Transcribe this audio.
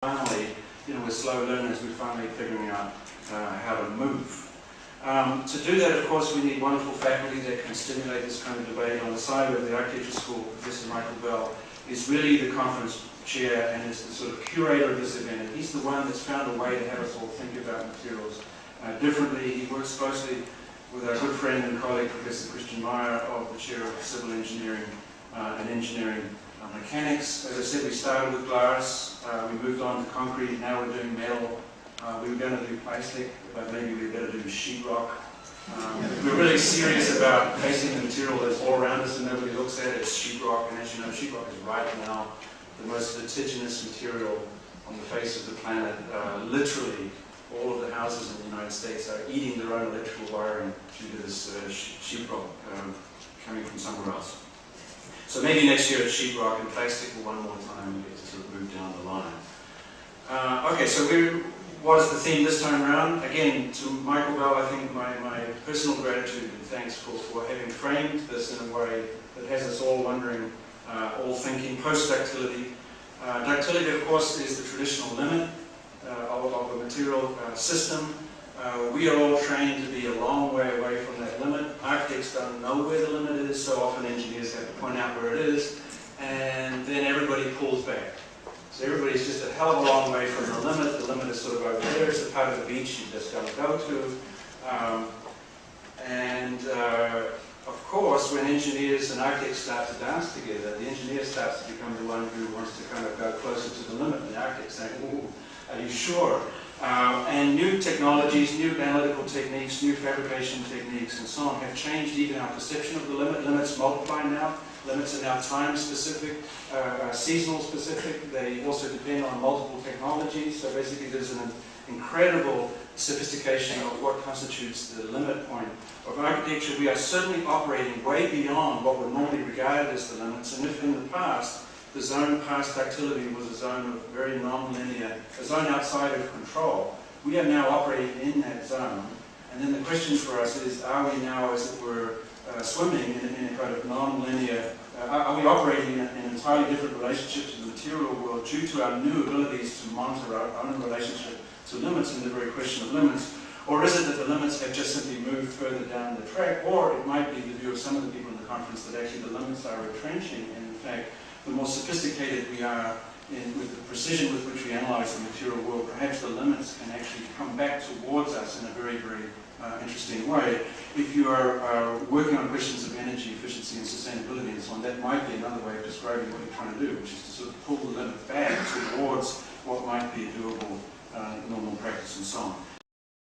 finally, we're slow learners, we're finally figuring out how to move. To do that, of course, we need wonderful faculty that can stimulate this kind of debate. On the side of the architecture school, Professor Michael Bell is really the conference chair and is the sort of curator of this event. And he's the one that's found a way to have us all think about materials differently. He works closely with our good friend and colleague, Professor Christian Meyer, of the chair of Civil Engineering and Engineering Mechanics. As I said, we started with glass, we moved on to concrete, now we're doing metal. We were going to do plastic, but maybe we better do sheetrock. We're really serious about facing the material that's all around us and nobody looks at it. It's sheetrock, and as you know, sheetrock is right now the most litigious material on the face of the planet. Literally, all of the houses in the United States are eating their own electrical wiring due to this sheetrock coming from somewhere else. So maybe next year it's sheetrock and plastic, or one more time we get to sort of move down the line. Okay, so what is the theme this time around? Again, to Michael Bell, I think my personal gratitude and thanks for having framed this in a way that has us all wondering, all thinking, post-ductility. Ductility, of course, is the traditional limit of a material system. We are all trained to be a long way away from that limit. Architects don't know where the limit is, so often engineers have to point out where it is, and then everybody pulls back. So everybody's just a hell of a long way from the limit. The limit is sort of over there. It's a part of the beach you just don't go to. Of course, when engineers and architects start to dance together, the engineer starts to become the one who wants to kind of go closer to the limit, and the architect's saying, "Ooh, are you sure?" And new technologies, new analytical techniques, new fabrication techniques, and so on have changed even our perception of the limit. Limits multiply now. Limits are now time-specific, seasonal-specific. They also depend on multiple technologies. So basically there's an incredible sophistication of what constitutes the limit point of architecture. We are certainly operating way beyond what were normally regarded as the limits. And if in the past, the zone past ductility was a zone of very non-linear, a zone outside of control, we are now operating in that zone. And then the question for us is, are we now, as it were, swimming in a kind of non-linear, are we operating in an entirely different relationship to the material world due to our new abilities to monitor our own relationship to limits and the very question of limits? Or is it that the limits have just simply moved further down the track? Or it might be the view of some of the people in the conference that actually the limits are retrenching, and in fact, the more sophisticated we are with the precision with which we analyze the material world, perhaps the limits can actually come back towards us in a very, very interesting way. If you are working on questions of energy efficiency and sustainability and so on, that might be another way of describing what you're trying to do, which is to sort of pull the limit back towards what might be a doable normal practice and so on.